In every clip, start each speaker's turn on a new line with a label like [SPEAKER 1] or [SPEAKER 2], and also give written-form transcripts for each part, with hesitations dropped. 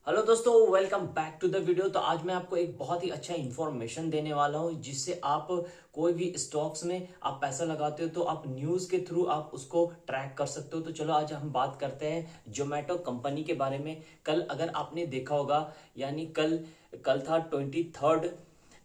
[SPEAKER 1] Hello दोस्तों, welcome back to the video. तो आज मैं आपको एक बहुत ही अच्छा इन्फॉर्मेशन देने वाला हूं जिससे आप कोई भी स्टॉक्स में आप पैसा लगाते हो तो आप न्यूज के थ्रू आप उसको ट्रैक कर सकते हो। तो चलो आज हम बात करते हैं जोमेटो कंपनी के बारे में। कल अगर आपने देखा होगा, यानी कल कल था 23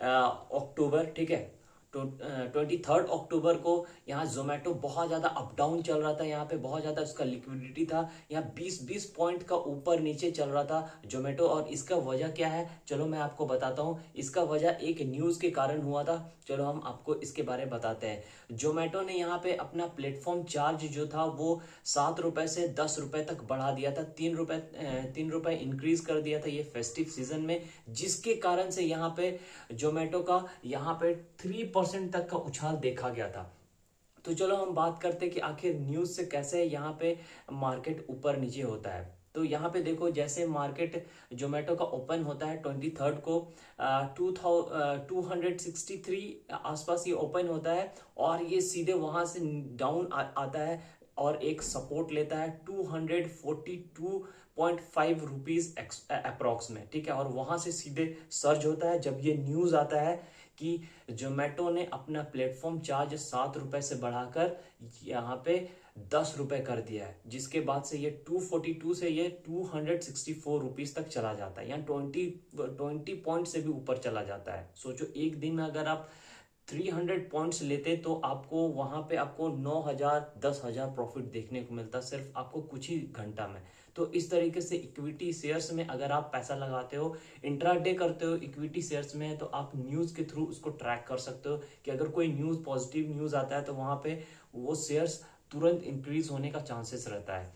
[SPEAKER 1] अक्टूबर, ठीक है। 23 अक्टूबर को यहाँ जोमेटो बहुत ज्यादा अप डाउन चल रहा था। यहाँ पे बहुत ज्यादा उसका लिक्विडिटी था, यहाँ 20-20 पॉइंट का ऊपर नीचे चल रहा था जोमेटो। और इसका वजह क्या है, चलो मैं आपको बताता हूँ। इसका वजह एक न्यूज के कारण हुआ था। चलो हम आपको इसके बारे में बताते हैं। जोमेटो ने यहाँ पे अपना प्लेटफॉर्म चार्ज जो था वो 7 रुपए से 10 रुपए तक बढ़ा दिया था। 3 रुपए इंक्रीज कर दिया था ये फेस्टिव सीजन में, जिसके कारण से यहाँ पे जोमेटो का यहाँ पे 3% तक का उछाल देखा गया था। तो चलो हम बात करते हैं कि आखिर न्यूज से कैसे यहाँ पे मार्केट ऊपर नीचे होता है। तो यहाँ पे देखो, जैसे मार्केट जोमेटो का ओपन होता है 23 को 263 आसपास ये ओपन होता है, और ये सीधे वहां से डाउन आता है और एक सपोर्ट लेता है 242.5 रुपीज अप्रोक्स में, ठीक है। और वहां से सीधे सर्ज होता है जब ये न्यूज आता है कि जोमेटो ने अपना प्लेटफॉर्म चार्ज 7 रुपए से बढ़ाकर यहाँ पे 10 रुपए कर दिया है, जिसके बाद से ये 242 से ये 264 रुपीज तक चला जाता है, यहाँ 20 पॉइंट से भी ऊपर चला जाता है। सोचो, एक दिन में अगर आप 300 पॉइंट्स लेते तो आपको वहां पे आपको 9,000 10,000 प्रॉफिट देखने को मिलता, सिर्फ आपको कुछ ही घंटा में। तो इस तरीके से इक्विटी शेयर्स में अगर आप पैसा लगाते हो, इंट्राडे करते हो इक्विटी शेयर्स में, तो आप न्यूज के थ्रू उसको ट्रैक कर सकते हो कि अगर कोई न्यूज पॉजिटिव न्यूज आता है तो वहां पे वो शेयर्स तुरंत इंक्रीज होने का चांसेस रहता है।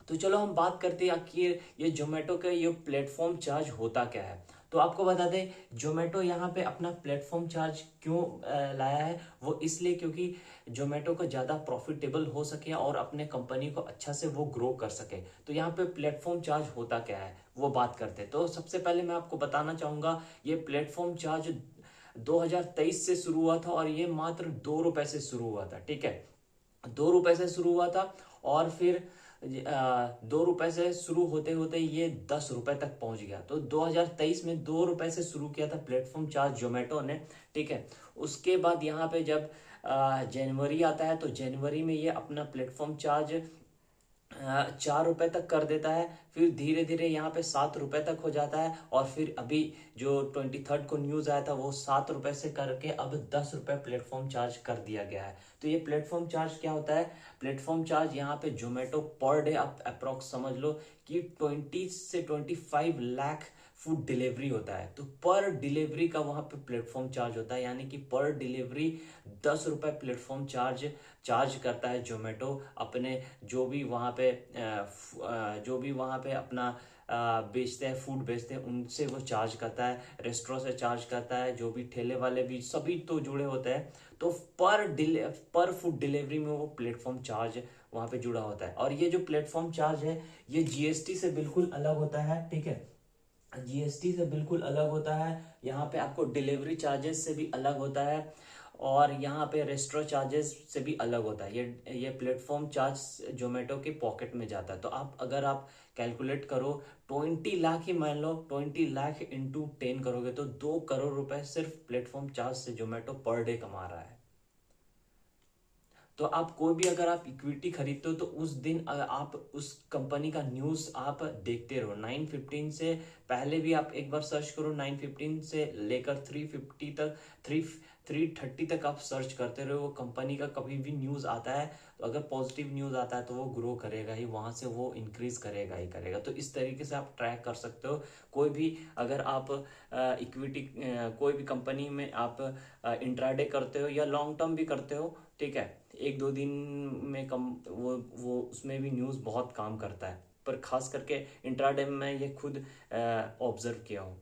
[SPEAKER 1] तो चलो हम बात करते हैं कि ये जोमेटो का ये प्लेटफॉर्म चार्ज होता क्या है। तो आपको बता दें, जोमेटो यहाँ पे अपना प्लेटफॉर्म चार्ज क्यों लाया है। वो इसलिए क्योंकि जोमेटो को ज़्यादा प्रॉफिटेबल हो सके और अपने कंपनी को अच्छा से वो ग्रो कर सके। तो यहाँ पे प्लेटफॉर्म चार्ज होता क्या है वो बात करते हैं। तो सबसे पहले मैं आपको बताना चाहूँगा, ये प्लेटफॉर्म चार्ज 2023 से शुरू हुआ था और ये मात्र 2 रुपए से शुरू हुआ था, ठीक है। 2 रुपए से शुरू हुआ था और फिर 2 रुपए से शुरू होते होते ये 10 रुपए तक पहुंच गया। तो 2023 में 2 रुपए से शुरू किया था प्लेटफॉर्म चार्ज जोमेटो ने, ठीक है। उसके बाद यहाँ पे जब जनवरी आता है तो जनवरी में ये अपना प्लेटफॉर्म चार्ज 4 रुपए तक कर देता है। फिर धीरे धीरे यहाँ पे 7 रुपए तक हो जाता है, और फिर अभी जो 23 को न्यूज आया था वो 7 रुपए से करके अब 10 रुपए प्लेटफॉर्म चार्ज कर दिया गया है। तो ये प्लेटफॉर्म चार्ज क्या होता है, प्लेटफॉर्म चार्ज यहाँ पे जोमेटो पर डे आप अप्रोक्स समझ लो कि 20 से 25 लाख फूड डिलीवरी होता है। तो पर डिलीवरी का वहां पे प्लेटफॉर्म चार्ज होता है, यानी कि पर डिलीवरी 10 रुपए प्लेटफॉर्म चार्ज करता है जोमेटो अपने जो भी वहां पे अपना बेचते हैं, फूड बेचते हैं, उनसे वो चार्ज करता है। रेस्टोरेंट से चार्ज करता है, जो भी ठेले वाले भी सभी तो जुड़े होते हैं। तो पर फूड डिलीवरी में वो प्लेटफॉर्म चार्ज वहां पे जुड़ा होता है। और ये जो प्लेटफॉर्म चार्ज है ये जीएसटी से बिल्कुल अलग होता है, ठीक है। जीएसटी से बिल्कुल अलग होता है। यहाँ पे आपको डिलीवरी चार्जेस से भी अलग होता है, और यहाँ पे रेस्टोरेंट चार्जेस से भी अलग होता है। ये प्लेटफॉर्म चार्ज जोमेटो के पॉकेट में जाता है। तो अगर आप कैलकुलेट करो, 20 लाख ही मान लो, 20 लाख इंटू 10 करोगे तो 2 करोड़ रुपए सिर्फ प्लेटफॉर्म चार्ज से जोमेटो पर डे कमा रहा है। तो आप कोई भी अगर आप इक्विटी खरीदते हो तो उस दिन आप उस कंपनी का न्यूज आप देखते रहो। 9:15 से पहले भी आप एक बार सर्च करो, 9:15 से लेकर 3:50 तक, 3:30 तक आप सर्च करते रहो। वो कंपनी का कभी भी न्यूज आता है तो अगर पॉजिटिव न्यूज आता है तो वो ग्रो करेगा ही, वहां से वो इंक्रीज करेगा ही करेगा। तो इस तरीके से आप ट्रैक कर सकते हो। कोई भी अगर आप इक्विटी कोई भी कंपनी में आप इंट्राडे करते हो या लॉन्ग टर्म भी करते हो, ठीक है, 1-2 दिन में कम वो उसमें भी न्यूज़ बहुत काम करता है। पर खास करके इंट्राडे में मैं ये खुद ऑब्जर्व किया हूँ।